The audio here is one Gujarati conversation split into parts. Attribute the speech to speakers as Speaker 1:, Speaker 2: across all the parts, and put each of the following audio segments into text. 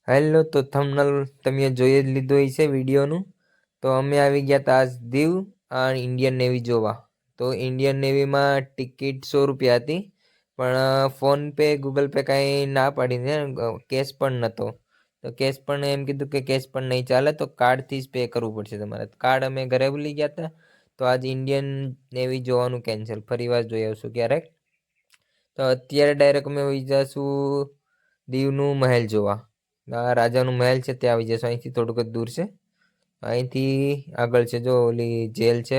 Speaker 1: હેલો, તો થંબનેલ તમે જોઈ જ લીધો હશે વિડીયોનું. તો અમે આવી ગયા હતા આજ દીવ આ ઇન્ડિયન નેવી જોવા. તો ઇન્ડિયન નેવીમાં ટિકિટ 100 રૂપિયા હતી, પણ ફોન પે ગૂગલ પે કાંઈ ના પાડીને કેશ પણ નહોતો. તો કેશ પણ એમ કીધું કે કેશ પણ નહીં ચાલે, તો કાર્ડથી જ પે કરવું પડશે તમારે. કાર્ડ અમે ઘરે ભૂલી ગયા હતા, તો આજ ઇન્ડિયન નેવી જોવાનું કેન્સલ. ફરી વાર જોઈ આવશું ક્યારેક. તો અત્યારે ડાયરેક્ટ અમે વહી જઈશું દીવનું મહેલ જોવા. આ રાજાનું મહેલ છે ત્યાં આવી જશું. અહીંથી થોડુંક જ દૂર છે. અહીંથી આગળ છે જો ઓલી જેલ છે,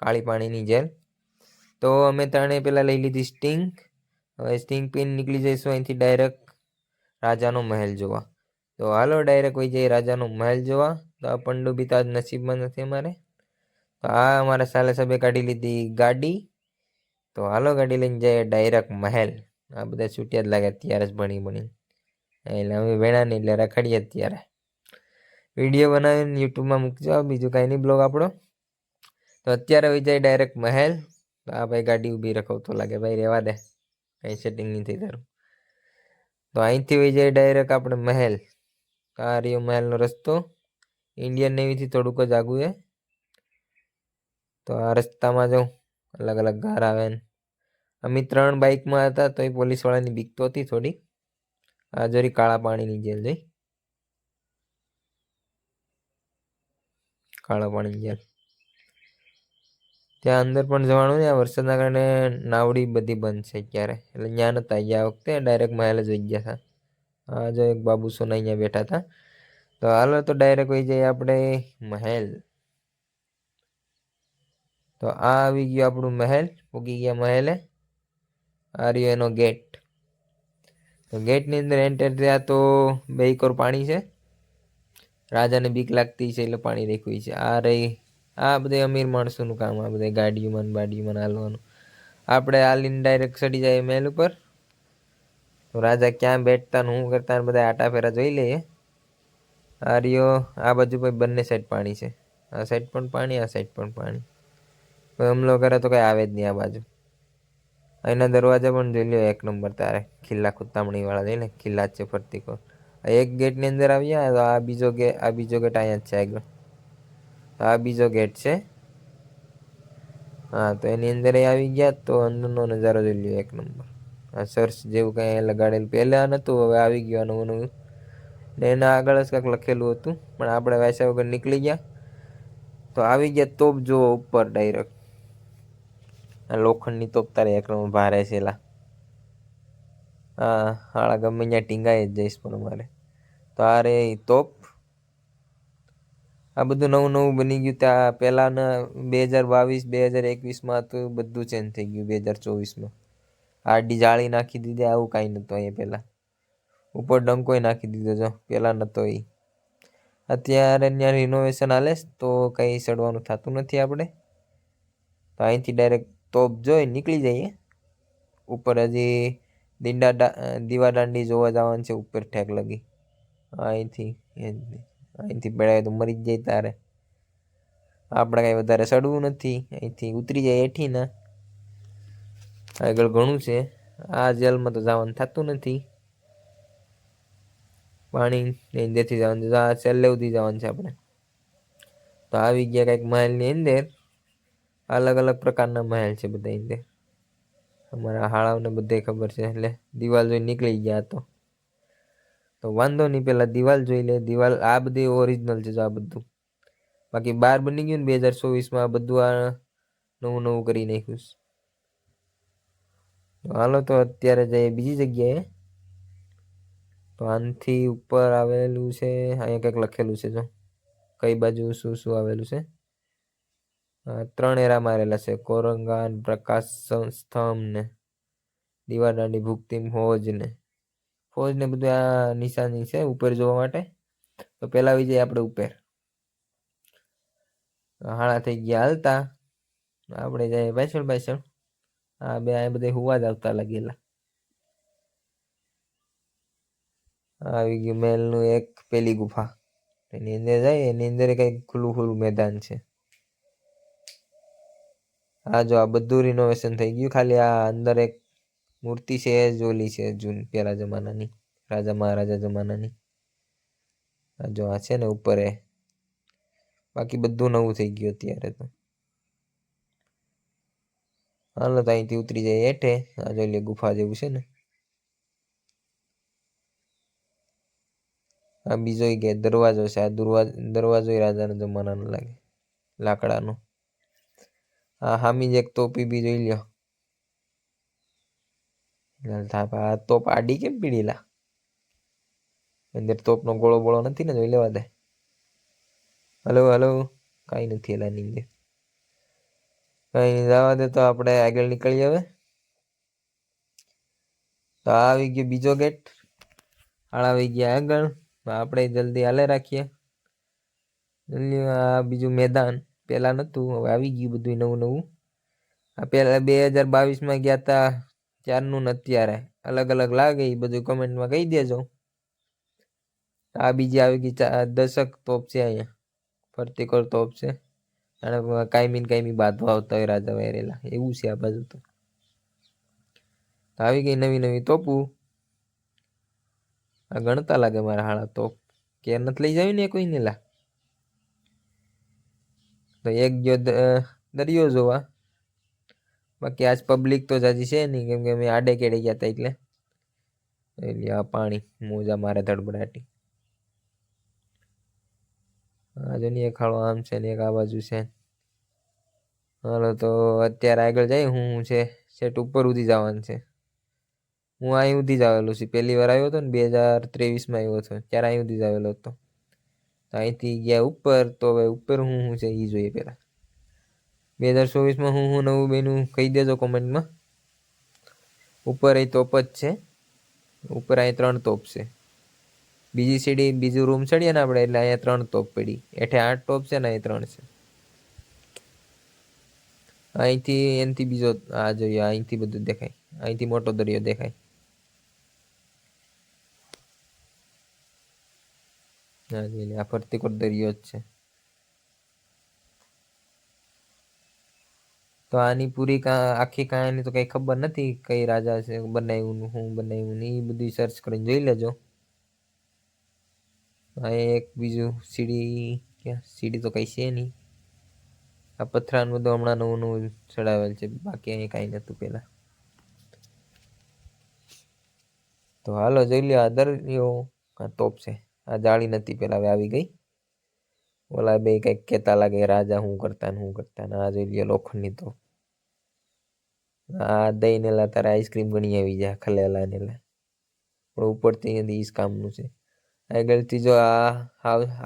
Speaker 1: કાળી પાણીની જેલ. તો અમે ત્રણે પહેલાં લઈ લીધી સ્ટિંગ. હવે સ્ટિંગ પીને નીકળી જઈશું અહીંથી ડાયરેક્ટ રાજાનો મહેલ જોવા. તો હાલો ડાયરેક્ટ વહી જઈએ રાજાનો મહેલ જોવા. તો આ પંડુબી તો આજ નસીબમાં નથી અમારે. તો આ અમારા સાલે સાહેબે કાઢી લીધી ગાડી. તો હાલો ગાડી લઈને જઈએ ડાયરેક્ટ મહેલ. આ બધા છૂટ્યા જ લાગે અત્યારે જ ભણી એટલે અમે ભણ્યા નહીં એટલે રખડીએ અત્યારે. વિડીયો બનાવીને યુટ્યુબમાં મૂકજો, બીજું કાંઈ નહીં બ્લોગ આપણો. તો અત્યારે વહી જાય ડાયરેક્ટ મહેલ. તો આ ભાઈ ગાડી ઊભી રખવતો લાગે, ભાઈ રહેવા દે, કંઈ સેટિંગ નહીં થઈ તારું. તો અહીંથી વહી જાય ડાયરેક્ટ આપણે મહેલ. આ રહ્યો મહેલનો રસ્તો. ઇન્ડિયન નેવીથી થોડુંક જ આગું છે. તો આ રસ્તામાં જો અલગ અલગ ઘર આવે ને. અમે 3 બાઇકમાં હતા, તો એ પોલીસવાળાની બીક તો હતી થોડી. આ જરી કાળા પાણીની જેલ જઈ, કાળા પાણીની જેલ. ત્યાં અંદર પણ જવાનું છે. વરસાદના કારણે નાવડી બધી બંધ છે અત્યારે, એટલે ત્યાં નતા ગયા. આ વખતે ડાયરેક્ટ મહેલ જ વહી ગયા હતા. આ જો એક બાબુ સોના અહીંયા બેઠા હતા. તો હાલો તો ડાયરેક્ટ વહી જઈએ આપણે મહેલ. તો આ આવી ગયું આપણું મહેલ. પૂગી ગયા મહેલે. આ રહ્યો એનો ગેટ. તો ગેટની અંદર એન્ટર થયા તો 2 કોર પાણી છે. રાજાને બીક લાગતી છે એટલે પાણી રાખ્યું છે. આ રહી આ બધા અમીર માણસોનું કામ. આ બધા ગાડીઓમાં બાડીઓમાં હાલવાનું. આપણે હાલીને ડાયરેક્ટ ચડી જાય મહેલ ઉપર. તો રાજા ક્યાં બેઠતા ને શું કરતા બધા આટા ફેરા જોઈ લઈએ. આ રહ્યો આ બાજુ ભાઈ બંને સાઈડ પાણી છે. આ સાઈડ પણ પાણી, આ સાઈડ પણ પાણી. હમલો કરે તો કઈ આવે જ નહીં આ બાજુ. અહીંના દરવાજા પણ જોઈ લ્યો, એક નંબર. તારે ખિલ્લા ખુત્તામણી વાળા જોઈ લે, ખિલ્લા જ છે ફરતી કોર. એક ગેટની અંદર આવ્યા. તો આ બીજો ગેટ અહીંયા જ છે આગળ. તો આ બીજો ગેટ છે. હા, તો એની અંદર આવી ગયા. તો અંદરનો નજારો જોઈ લ્યો, એક નંબર. આ સર્ચ જેવું કંઈ લગાડેલું પહેલા નહોતું, હવે આવી ગયું નવું નવું. ને એના આગળ જ કંઈક લખેલું હતું, પણ આપણે વાંચ્યા વગર નીકળી ગયા. તો આવી ગયા તોપ જુઓ ઉપર ડાયરેક્ટ. આ લોખંડની તોપ તારે એક નંબર ભારે છે એલા. હા, હાળા ગમે ત્યાં ટીંગાઈ જ જઈશ પણ અમારે. તો આ રે તોપ. આ બધું નવું નવું બની ગયું. ત્યાં પહેલાંના 2022 2021માં હતું, બધું ચેન્જ થઈ ગયું 2024માં. આડી જાળી નાખી દીધી. આવું કાંઈ નહોતું અહીંયા પહેલાં. ઉપર ડંકોય નાખી દીધો જો, પહેલાં નહોતો એ. અત્યારે ત્યાં રિનોવેશન હાલે તો કંઈ ચડવાનું થતું નથી આપણે. તો અહીંથી ડાયરેક્ટ તોપ જોઈ નીકળી જઈએ ઉપર. હજી દીવાદાંડી જોવા જવાનું છે ઉપર ઠેક લગી. અહીંથી બેડાય તો મરી જ જાય તારે. આપણે કાંઈ વધારે ચડવું નથી. અહીંથી ઉતરી જાય હેઠી ના. આગળ ઘણું છે. આ જેલમાં તો જવાનું થતું નથી. પાણી અંદરથી જવાનું છે. આ છેલ્લે સુધી જવાનું છે આપણે. તો આવી ગયા કંઈક મહેલની અંદર. અલગ અલગ પ્રકારના મહેલ છે બધા અંદર. અમારા હાળાઓને બધે ખબર છે, એટલે દિવાલ જોઈ નીકળી ગયા. તો વાંધો નહીં, પેલા દિવાલ જોઈ લે. દિવાલ આ બધી ઓરિજિનલ છે. આ બધું બાકી બહાર બની ગયું ને 2024માં. આ બધું આ નવું નવું કરી નાખ્યું. હાલો તો અત્યારે જઈએ બીજી જગ્યાએ. તો આનથી ઉપર આવેલું છે, અહીંયા કંઈક લખેલું છે જો કઈ બાજુ શું શું આવેલું છે. 3 એરા મારેલા છે: કોરંગાન, પ્રકાશ સ્તંભ ને દીવાદાંડી, ભુક્તિ ફોજ ને બધું આ નિશાની છે ઉપર જોવા માટે. તો પેલા આવી જાય આપણે ઉપર. હાળા થઈ ગયા હાલતા. આપણે જાય પાછળ. આ બધા હુવા જ આવતા લાગેલા. આવી ગયું મહેલનું એક પેલી ગુફા. એની અંદર જાય. એની અંદર કંઈક ખુલ્લું મેદાન છે. આ જો આ બધું રિનોવેશન થઈ ગયું. ખાલી આ અંદર એક મૂર્તિ છે એ જ ઓલી છે જૂની, પેલા જમાનાની, રાજા મહારાજા જમાનાની. આ જો આ છે ને ઉપર એ, બાકી બધું નવું થઈ ગયું અત્યારે તો. હાલો તો અહીંથી ઉતરી જાય હેઠે. આ જોઈ લે ગુફા જેવું છે ને. આ બીજો કે દરવાજો છે. આ દરવાજો રાજાનો જમાનાનો લાગે, લાકડાનો. આ હામી જ એક તોપી બી જોઈ લ્યો. આ તોપ આડી કેમ પીડીલા? અંદર તોપનો ગોળો બોળો નથી ને, જોઈ લેવા દે. હલો હલો, કઈ નથી એલા ની અંદર. કઈ જવા દે, તો આપણે આગળ નીકળી હવે. તો આવી ગયો બીજો ગેટ. આવી ગયા આગળ. આપણે જલ્દી હાલે રાખીએ. આ બીજું મેદાન પેલા નતું, હવે આવી ગયું બધું નવું નવું. આ પેલા 2022માં ગયા તા ત્યારનું ને અત્યારે અલગ અલગ લાગે, એ બધું કમેન્ટમાં કહી દેજો. આ બીજી આવી ગઈ દશક તોપ છે અહીંયા, ફરતીકોર તોપ છે. અને કાયમી બાંધવા આવતા હોય રાજા વહેરેલા, એવું છે આ બાજુ તો. આવી ગઈ નવી નવી તોપું. આ ગણતા લાગે મારા હાળા તોપ. કેર નથી લઈ જાવી ને કોઈ ને લા. તો એક ગયો દરિયો જોવા. બાકી આજ પબ્લિક તો જાજી છે નહીં, કેમ કે અમે આડે કેડે ગયા હતા એટલે. આ પાણી મોજા મારે ધડબડાટી. આજે ની એક ખાડો આમ છે ને એક આ બાજુ છે. હાલો તો અત્યારે આગળ જાય. હું છે સેટ ઉપર સુધી જવાનું છે. હું અહીં સુધી જ આવેલો છું. પહેલી વાર આવ્યો હતો ને 2023માં આવ્યો હતો, ત્યારે અહીં સુધી જ આવેલો હતો. અહીંથી ગયા ઉપર. તો હવે ઉપર હું છે એ જોઈએ પેલા. 2024માં હું નવું બન્યું કહી દેજો કોમેન્ટમાં. ઉપર અહીં તોપ જ છે. ઉપર અહીં 3 તોપ છે. બીજી સીડી બીજું રૂમ ચડીએ ને આપણે, એટલે અહીંયા 3 તોપ પડી. એઠે 8 તોપ છે ને અહીં 3 છે. અહીંથી એનથી બીજો આ જોઈએ. અહીંથી બધું દેખાય. અહીંથી મોટો દરિયો દેખાય. આ ફરતીકોટ દરિયો જ છે. તો આની પૂરી આખી કહાની તો કઈ ખબર નથી, કઈ રાજા છે બનાવ્યું, હું બનાવ્યું ને એ બધું સર્ચ કરીને જોઈ લેજો. આ એક બીજું સીડી તો કઈ છે નહીં. આ પથરાનું બધું હમણાં નવું નવું ચડાવેલ છે, બાકી અહીં કઈ નતું પેલા. તો હાલો જોઈ લ્યો. આ દરિયો તોપ છે. આ જાળી નથી પેલા, હવે આવી ગઈ. ઓલા બે કઈક કેતા લાગે રાજા હું કરતા ને હું કરતા. આ જોઈ લ્યો લોખંડની તોપ. આ દઈને લા તારે આઈસ્ક્રીમ ગણી આવી જાય ખલેલા ને લા. પણ ઉપરથી ઈસ કામનું છે. આગળથી જો આ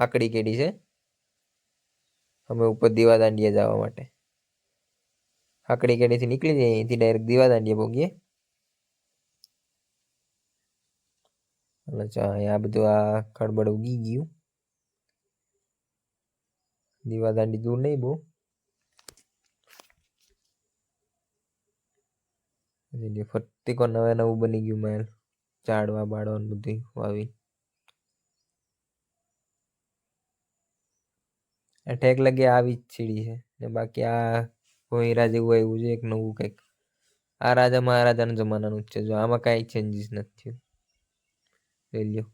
Speaker 1: આકડી કેડી છે. અમે ઉપર દીવા દાંડિયા જવા માટે આકડી કેડીથી નીકળી જઈએ. અહીંથી ડાયરેક્ટ દીવા દાંડિયા પહોંચીએ. આ બધું આ ખડબડ ઉગી ગયું. દીવા દાંડી દૂર નહીં બહુ. ફરતી કો નવે નવું બની ગયું મહેલ. ઝાડવા બાળવા બધું વાવી. ઠેક લગે આવી જ સીડી છે ને, બાકી આ કોઈ રાજા જેવું આવ્યું છે એક નવું કંઈક. આ રાજા મહારાજાના જમાનાનું જ છે. જો આમાં કાંઈ ચેન્જીસ નથી થયું. જોઈ લ્યો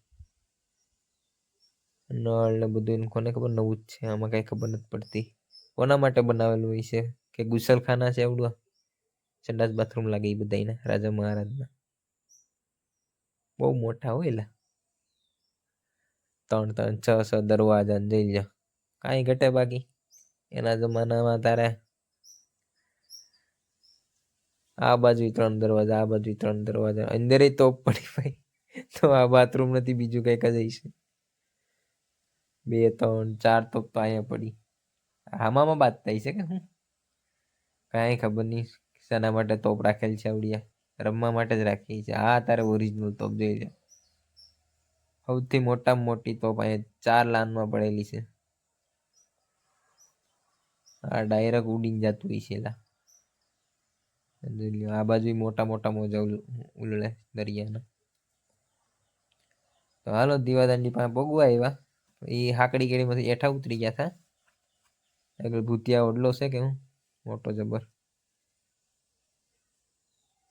Speaker 1: નળ ને બધું કોને ખબર, નવું જ છે. આમાં કઈ ખબર નથી પડતી કોના માટે બનાવેલું હોય છે. કે ગુસલખાના છે એવડું. સંડાસ બાથરૂમ લાગે એ બધાના રાજા મહારાજના. બહુ મોટા હોય લા. 3 6 દરવાજા જોઈ લ્યો. કાંઈ ઘટે બાકી એના જમાનામાં. તારે આ બાજુ 3 દરવાજા, આ બાજુ 3 દરવાજા. અંદર તોપ પડી ભાઈ. તો આ બાથરૂમ નથી, બીજું કઈક જ હશે. 2 3 4 તોપ તો અહીંયા પડી. આમાં બાંધતા હશે કે હું, કાંઈ ખબર નહીં શાના માટે તોપ રાખેલ છે. આવડિયા રમવા માટે જ રાખી છે. આ તારે ઓરિજિનલ તોપ જોઈ લે. સૌથી મોટામાં મોટી તોપ અહીંયા 4 લાનમાં પડેલી છે. આ ડાયરેક્ટ ઉડીને જતું હોય છે લા. આ બાજુ મોટા મોટા મોજા ઉલળે દરિયાના. તો હાલો દીવાદાંડી પાસે પગવા આવ્યા. એ હાકડી કેડીમાંથી એઠા ઉતરી ગયા હતા. આગળ ભૂતિયા ઓડલો છે કે હું મોટો જબર.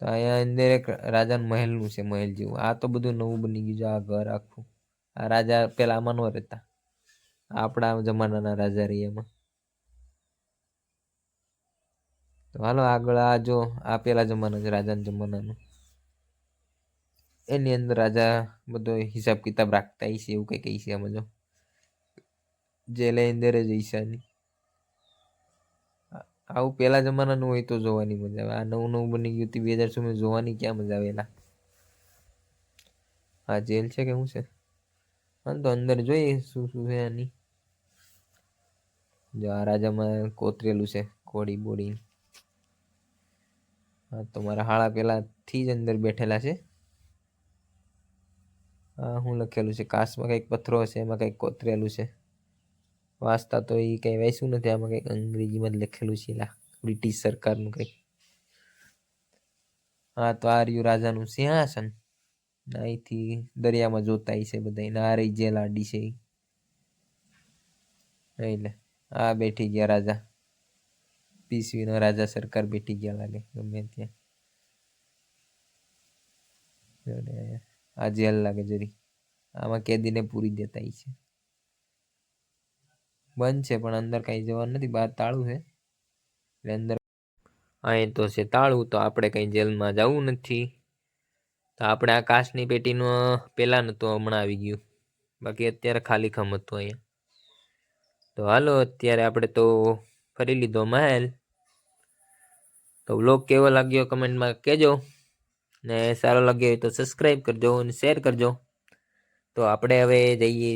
Speaker 1: તો અહીંયા અંદર એક રાજાનું મહેલનું છે, મહેલ જેવું. આ તો બધું નવું બની ગયું છે. આ ઘર આખું આ રાજા પેલા આમાં નો રહેતા, આપણા જમાનાના રાજા રહી એમાં. તો હાલો આગળ આ જો આ પેલા જમાના છે, રાજાના જમાનાનું. એની અંદર રાજા બધો હિસાબ કિતાબ રાખતા હશે એવું કઈ છે આમાં જો. જેલે અંદર જ ઈશાની આવું પેલા જમાનાનું હોય તો જોવાની મજા આવે. આ નવું નવું બની ગયું 2016 જોવાની ક્યાં મજા આવેલા. આ જેલ છે કે શું છે? તો અંદર જોઈએ શું શું છે આની. જો આ રાજામાં કોતરેલું છે કોડી બોડી. હા તો મારા હાળા પેલા થી જ અંદર બેઠેલા છે. હું લખેલું છે કાચમાં કઈક પથ્થરો છે, એમાં કઈક કોતરેલું છે. વાંચતા તો એ કઈ વાંચ્યું નથી, આમાં કઈક અંગ્રેજીમાં જ લખેલું છે. બ્રિટિશ સરકારનું કઈક. હા તો આ રહ્યું રાજાનું સિંહાસન. અહીંથી દરિયામાં જોતા છે બધા. આ રહી જેલ આડી છે. એટલે આ બેઠી ગયા રાજા. પીસવીનો રાજા સરકાર બેઠી ગયા લાગે ગમે ત્યાં. આ જેલ લાગે જરી. આમાં કેદીને પૂરી દેતા છે. બંધ છે પણ અંદર કઈ જવાનું નથી, બહાર તાળું છે. એટલે અંદર અહીં તો છે તાળું, તો આપણે કઈ જેલમાં જવું નથી. તો આપણે આ કાચની પેટીનું પેલા નતું, હમણાં આવી ગયું. બાકી અત્યારે ખાલી ખમ હતું અહીંયા. તો હાલો અત્યારે આપણે તો ફરી લીધો મહેલ. તો વ્લોગ કેવો લાગ્યો કમેન્ટમાં કહેજો. ને સારો લાગ્યો હોય તો સબસ્ક્રાઈબ કરજો અને શેર કરજો. તો આપણે હવે જઈએ